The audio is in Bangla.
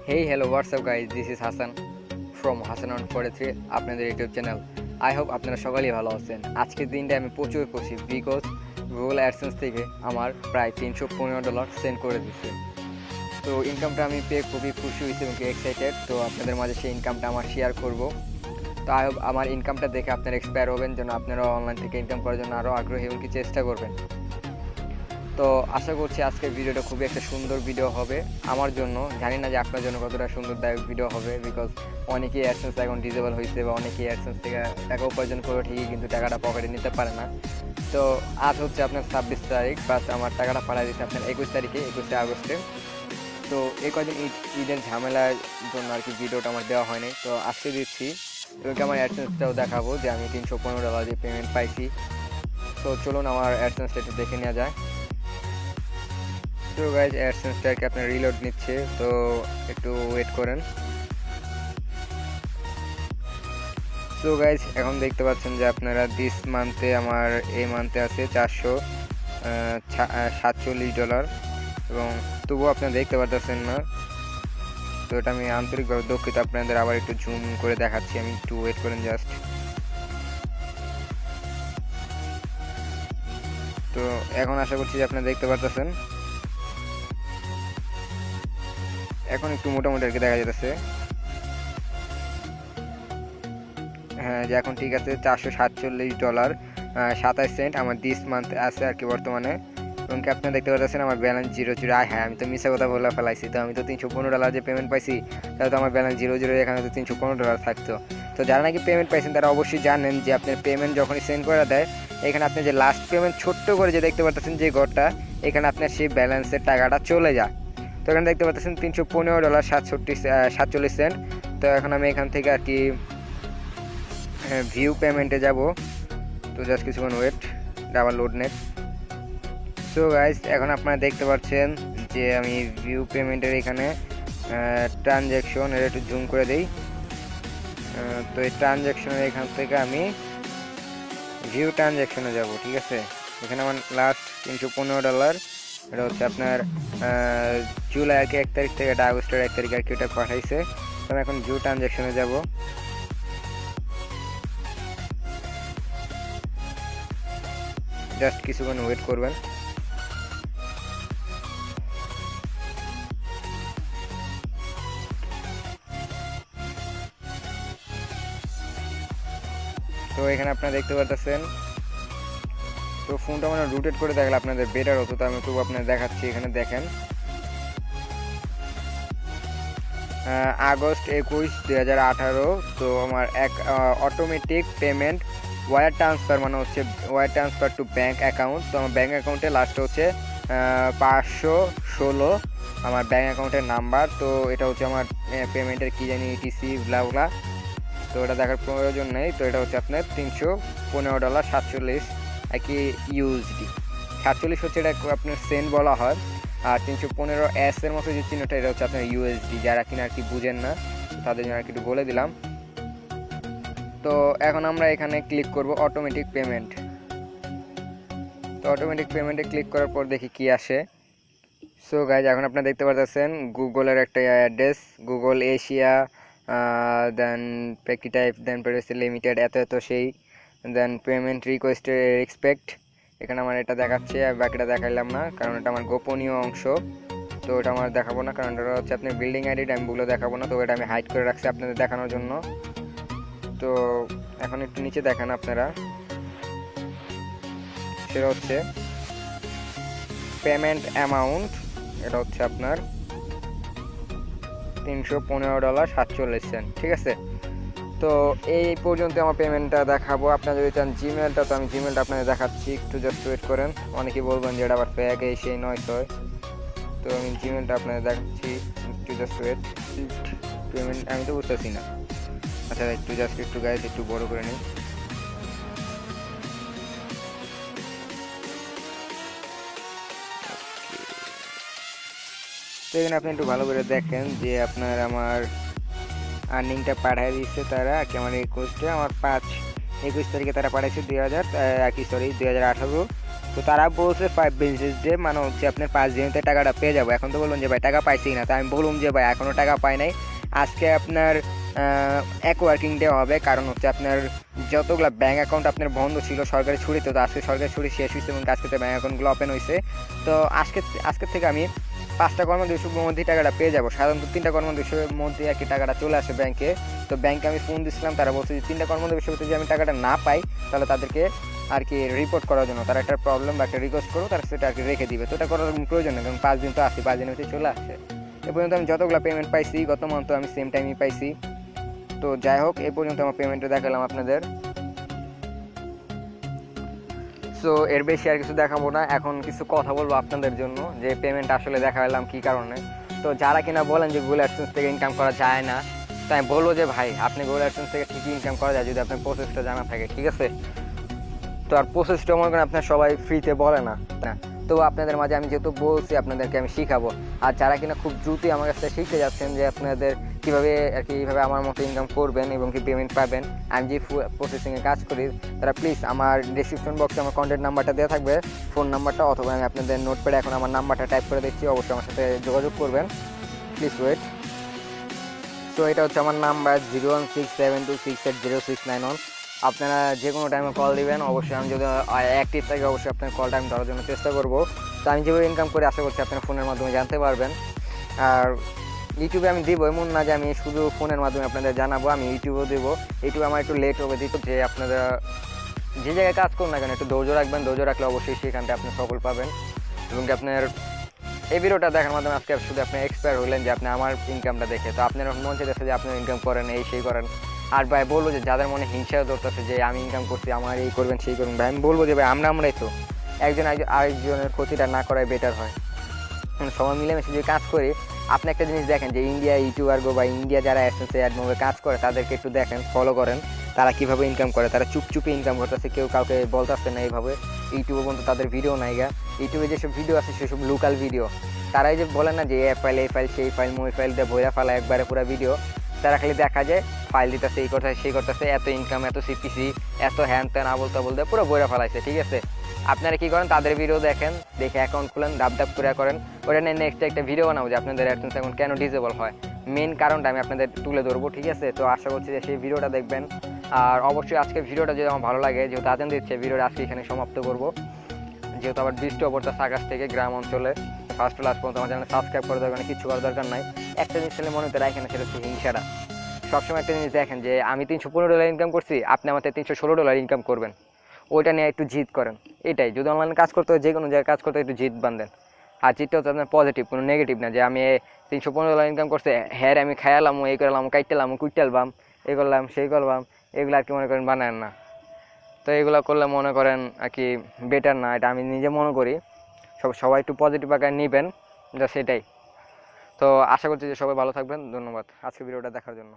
Hey, hello, what's up guys? This is Hasan from Hasan on 43 আপনাদের ইউটিউব চ্যানেল। আই হোপ আপনারা সকলেই ভালো আছেন। আজকের দিনটা আমি প্রচুর খুশি বিকজ গুগল অ্যাডসেন্স থেকে আমার প্রায় $315 সেন্ড করে দিচ্ছে। তো ইনকামটা আমি পেয়ে খুবই খুশি হয়েছি এবং এক্সাইটেড। তো আপনাদের মাঝে সেই ইনকামটা আমার শেয়ার করব। তো আই হোপ আমার ইনকামটা দেখে আপনারা এক্সপায়ার হবেন, যেন আপনারা অনলাইন থেকে ইনকাম করার জন্য আরও আগ্রহী এবং চেষ্টা করবেন। তো আশা করছি আজকের ভিডিওটা খুবই একটা সুন্দর ভিডিও হবে আমার জন্য। জানি না যে আপনার জন্য কতটা সুন্দরদায়ক ভিডিও হবে, বিকজ অনেকেই অ্যাডসেন্স এখন ডিজেবল হয়েছে বা অনেকেই অ্যাডসেন্স থেকে টাকা উপার্জন করে ঠিকই কিন্তু টাকাটা পকেটে নিতে পারে না। তো আজ হচ্ছে আপনার 26 তারিখ, বাস আমার টাকাটা পাঠিয়ে দিচ্ছে আপনার 21 তারিখে, 21শে আগস্টে। তো এই কদিন ঈদের ঝামেলার জন্য আর কি ভিডিওটা আমার দেওয়া হয়নি, তো আজকে দিচ্ছি এবং আমার অ্যাডসেন্সটাও দেখাবো যে আমি $315 যে পেমেন্ট পাইছি। তো চলুন আমার অ্যাডসেন্সটা একটু দেখে নেওয়া যায়। তো গাইজ অ্যাডসেন্সটা আর কি আপনার রিলোড নিচ্ছে, তো একটু ওয়েট করেন। সো গাইজ এখন দেখতে পাচ্ছেন যে দিস মান্থে আমার এই মান্থে আছে $447 এবং তবুও আপনারা দেখতে পারতেছেন না। তো এটা আমি আন্তরিকভাবে দুঃখিত, আপনাদের আবার একটু জুম করে দেখাচ্ছি, আমি একটু ওয়েট করেন জাস্ট। তো এখন আশা করছি যে আপনারা দেখতে পারতেছেন, এখন একটু মোটামুটি আর কি দেখা যেতেছে। হ্যাঁ, যে এখন ঠিক আছে $447.27 আমার দিস মান্থ আছে আর কি বর্তমানে। এবং কি আপনারা দেখতে পাচ্ছেন আমার ব্যালেন্স 0 হ্যাঁ, আমি তো মিশা কথা বলে ফেলাইছি। তো আমি তো $315 যে পেমেন্ট পাইছি, তাহলে তো আমার ব্যালেন্স 0 এখানে তো $315 থাকতো। তো যারা নাকি পেমেন্ট পাইছেন তারা অবশ্যই জানেন যে আপনার পেমেন্ট যখনই সেন্ড করে দেয়, এখানে আপনি যে লাস্ট পেমেন্ট ছোট্ট করে যে দেখতে পাচ্ছেন যে ঘরটা, এখানে আপনার সেই ব্যালেন্সের টাকাটা চলে যায়। তো এখানে দেখতে পাচ্ছেন $315.47। তো এখন আমি এখান থেকে আর কি ভিউ পেমেন্টে যাব। তো জাস্ট কিছুক্ষণ wait, double load net. So guys এখন আপনারা দেখতে পাচ্ছেন যে আমি ভিউ পেমেন্টের এখানে ট্রানজ্যাকশন এর একটু জুম করে দেই। তো এই ট্রানজ্যাকশনের এখান থেকে আমি ভিউ ট্রানজ্যাকশনে যাব, ঠিক আছে। এখানে আমার লাস্ট $315, এটা হচ্ছে আপনার জুলাই আর কি 1 তারিখ থেকে, এটা আগস্টের 1 তারিখ আর কি এটা পাঠাইছে। তো আমি এখন ভিউ ট্রানজ্যাকশনে যাব। জাস্ট কিছুক্ষণ ওয়েট করবেন। তো এখানে আপনারা দেখতে পাচ্ছেন, তো ফোনটা মানে রোটেট করে দেখলে আপনাদের বেটার হতো, তো আমি একটু আপনাদের দেখাচ্ছি। এখানে দেখেন আগস্ট 21, 2018। তো আমার এক অটোমেটিক পেমেন্ট ওয়ার ট্রান্সফার, মানে হচ্ছে war transfer to bank account. তো আমার ব্যাঙ্ক অ্যাকাউন্টে লাস্টে হচ্ছে 516 আমার ব্যাঙ্ক অ্যাকাউন্টের নাম্বার। তো এটা হচ্ছে আমার পেমেন্টের কী জানি ইটিসি ব্লাউলা, তো এটা দেখার প্রয়োজন নেই। তো এটা হচ্ছে আপনার $315.47 আর কি ইউএসডি। 47 হচ্ছে এটা আপনার সেন্ট বলা হয়, আর 315 এর মতো যে চিহ্নটা, এটা হচ্ছে আপনার ইউএসডি। যারা কিনা আর কি বুঝেন না তাদের জন্য আর কি একটু বলে দিলাম। তো এখন আমরা এখানে ক্লিক করব অটোমেটিক পেমেন্ট। তো অটোমেটিক পেমেন্টে ক্লিক করার পর দেখি কি আসে। সো গাইজ এখন আপনারা দেখতে পাচ্ছেন গুগলের একটা অ্যাড্রেস, গুগল এশিয়া, দেন প্যাকি টাইপ, দেন প্রাইভেসি লিমিটেড, এত সেই, দেন পেমেন্ট রিকোয়েস্টের এক্সপেক্ট। এখানে আমার এটা দেখাচ্ছে, আর বাকিটা দেখাইলাম না কারণ এটা আমার গোপনীয় অংশ। তো এটা আমার দেখাবো না কারণ এটা হচ্ছে আপনার বিল্ডিং আইডিটা, আমি বলে দেখাবো না। তো এটা আমি হাইড করে রাখছি আপনাদের দেখানোর জন্য। তো এখন একটু নিচে দেখেন আপনারা, সেটা হচ্ছে পেমেন্ট অ্যামাউন্ট, এটা হচ্ছে আপনার $315.47, ঠিক আছে। তো এই পর্যন্ত আমার পেমেন্টটা দেখাবো। আপনারা যদি চান জিমেলটা, তো আমি জিমেলটা আপনাদের দেখাচ্ছি, একটু জাস্ট ওয়েট করেন। অনেকেই বলবেন যে এটা আবার ফেক, এই সেই 900। তো আমি জিমেলটা আপনাদের দেখাচ্ছি, একটু জাস্ট ওয়েট। পেমেন্ট আমি তো বুঝতেছি না, আচ্ছা একটু গাইজ একটু বড় করে নিই। তো এখানে আপনি একটু ভালো করে দেখেন যে আপনার আমার আর্নিংটা পাঠিয়ে দিচ্ছে তারা আর কি আমার রিকোয়েস্টে। আমার 5-21 তারিখে তারা পাঠাইছে 2018। তো তো তারা বলছে 5 বিজনেস ডে, মানে হচ্ছে আপনার 5 দিনেতে টাকাটা পেয়ে যাবো। এখন তো বলুন যে ভাই টাকা পাইছি না, তো আমি বলুন যে ভাই এখনও টাকা পাই নাই। আজকে আপনার 1 ওয়ার্কিং ডে হবে, কারণ হচ্ছে আপনার যতগুলো ব্যাঙ্ক অ্যাকাউন্ট আপনার বন্ধ ছিল সরকারি ছুটিতে, তো আজকে সরকারি ছুটি শেষ হয়েছে এবং আজকে ব্যাঙ্ক অ্যাকাউন্টগুলো ওপেন হয়েছে। তো আজকের থেকে আমি 5টা কর্মদিবসের মধ্যেই টাকাটা পেয়ে যাবো। সাধারণত 3টা কর্মদিবসের মধ্যে আর কি টাকাটা চলে আসে ব্যাংকে। তো ব্যাংকে আমি ফোন দিচ্ছিলাম, তারা বলছে যে 3টা কর্মদিবসের ভিতরে যদি আমি টাকাটা না পাই তাহলে তাদেরকে আর কি রিপোর্ট করার জন্য তারা একটা প্রবলেম বা একটা রিকোয়েস্ট করো, তারা সেটা আর কি রেখে দিবে। তো এটা করার প্রয়োজন নেই, কারণ 5 দিন তো আসি, 5 দিনের ভিতরে চলে আসছে। এ পর্যন্ত আমি যতগুলো পেমেন্ট পাইছি গত মান্থ আমি সেম টাইমই পাইছি। তো যাই হোক, এ পর্যন্ত আমার পেমেন্টটা দেখালাম আপনাদের। সো এর বেশি আর কিছু দেখাবো না, এখন কিছু কথা বলবো আপনাদের জন্য যে পেমেন্ট আসলে দেখালাম কী কারণে। তো যারা কিনা বলেন যে গুগল অ্যাডসেন্স থেকে ইনকাম করা যায় না, তাই বলবো যে ভাই আপনি গুগল অ্যাডসেন্স থেকে ঠিকই ইনকাম করা যায় যদি আপনার প্রসেসটা জানা থাকে, ঠিক আছে? তো আর প্রসেসটা মনে করেন আপনার সবাই ফ্রিতে বলে না, তো আপনাদের মাঝে আমি যেহেতু বলছি আপনাদেরকে আমি শিখাবো। আর যারা কিনা খুব দ্রুতই আমার কাছে শিখতে যাচ্ছেন যে আপনাদের কীভাবে আর কি এইভাবে আমার মতো ইনকাম করবেন এবং কি পেমেন্ট পাবেন, আমি যে প্রসেসিংয়ে কাজ করি, তারা প্লিজ আমার ডিসক্রিপশন বক্সে আমার কন্ট্যাক্ট নাম্বারটা দেওয়া থাকবে, ফোন নাম্বারটা, অথবা আমি আপনাদের নোটপ্যাডে এখন আমার নাম্বারটা টাইপ করে দিচ্ছি, অবশ্যই আমার সাথে যোগাযোগ করবেন। Please wait. সো এটা হচ্ছে আমার নাম্বার 01672680691। আপনারা যে কোনো টাইমে কল দিবেন, অবশ্যই আমি যদি অ্যাক্টিভ থাকি অবশ্যই আপনার কলটা আমি ধরার জন্য চেষ্টা করব। তো আমি যেভাবে ইনকাম করি আশা করছি আপনার ফোনের মাধ্যমে জানতে পারবেন। আর ইউটিউবে আমি দিব, এমন না যে আমি শুধু ফোনের মাধ্যমে আপনাদের জানাবো, আমি ইউটিউবেও দেবো। ইউটিউবে আমার একটু লেট হবে দিতে, যে আপনারা যে জায়গায় কাজ করুন না কেন একটু ধৈর্য রাখবেন, ধৈর্য রাখলে অবশ্যই সেখানটা আপনি সফল পাবেন। এবং কি আপনার এই ভিডিওটা দেখার মাধ্যমে আজকে শুধু আপনি এক্সপায়ার হলেন যে আপনি আমার ইনকামটা দেখে, তো আপনার মন চাইতেছে যে আপনি ইনকাম করেন, এই সেই করেন। আর ভাই বলবো যে যাদের মনে হিংসা ধরতেছে যে আমি ইনকাম করছি, আমার এই করবেন সেই করবেন, ভাই আমি বলবো যে ভাই আমরাই তো একজন আরেকজনের ক্ষতিটা না করাই বেটার হয়। সবাই মিলেমিশে যে কাজ করি। আপনি একটা জিনিস দেখেন যে ইন্ডিয়া ইউটিউবার বা ইন্ডিয়া যারা অ্যাডসেন্সে অ্যাডমোভে কাজ করে তাদেরকে একটু দেখেন, ফলো করেন, তারা কীভাবে ইনকাম করে। তারা চুপচুপে ইনকাম করতেছে, কেউ কাউকে বলতেছে না এইভাবে। ইউটিউবে পর্যন্ত তাদের ভিডিও নাই গা, ইউটিউবে যেসব ভিডিও আছে সেসব লোকাল ভিডিও। তারাই যে বলে না যে এ ফাইল এই ফাইল সেই ফাইল মই ফাইল দিয়ে বইরা ফেলা একবারে পুরো ভিডিও, তারা খালি দেখা যায় ফাইল দিতেছে, এই করতেছে সেই করতেছে, এত ইনকাম, এত সিপিসি, এত হ্যান ত্যান আবল তাবল দিয়ে পুরো বইরা ফেলাইছে, ঠিক আছে? আপনারা কী করেন, তাদের ভিডিও দেখেন, দেখে অ্যাকাউন্ট খুলেন, ডাব করে করেন, ওটা নিয়ে নেক্সট একটা ভিডিও বানাবো যে আপনাদের অ্যাডসেন্স অ্যাকাউন্ট কেন ডিসেবল হয়, মেন কারণটা আমি আপনাদের তুলে ধরবো, ঠিক আছে? তো আশা করছি যে সেই ভিডিওটা দেখবেন। আর অবশ্যই আজকে ভিডিওটা যদি আমার ভালো লাগে, যেহেতু আজান দিচ্ছে, ভিডিওটা আজকে এখানে সমাপ্ত করবো, যেহেতু আবার বৃষ্টি পড়তেছে আকাশ থেকে গ্রাম অঞ্চলে। ফার্স্ট টু লাস্ট পর্যন্ত আমার চ্যানেল সাবস্ক্রাইব করে দেবেন, কিছু করার দরকার নাই। একটা জিনিস ছেলে মনে হতে রাখেন, সেটা হচ্ছে হিংসাটা। সবসময় একটা জিনিস দেখেন যে আমি $315 ইনকাম করছি, আপনি আমার $316 ইনকাম করবেন, ওইটা নিয়ে একটু জিদ করেন। এটাই, যদি অনলাইনে কাজ করতে হয়, যে কোনো জায়গায় কাজ করতে হয়, একটু জিদ বাঁধেন। আর জিদটা হচ্ছে আপনার পজিটিভ, কোনো নেগেটিভ না যে আমি $315 ইনকাম করছে, হ্যাঁ আমি খাইলাম, এই করলাম, কাইটালাম, কুইটালবাম, এই করলাম সেই করলাম, এগুলো আর কি মনে করেন বানায় না। তো এগুলো করলে মনে করেন আর কি বেটার না, এটা আমি নিজে মনে করি। সবাই একটু পজিটিভ আকারে নেবেন, যা সেটাই। তো আশা করছি যে সবাই ভালো থাকবেন। ধন্যবাদ আজকে ভিডিওটা দেখার জন্য।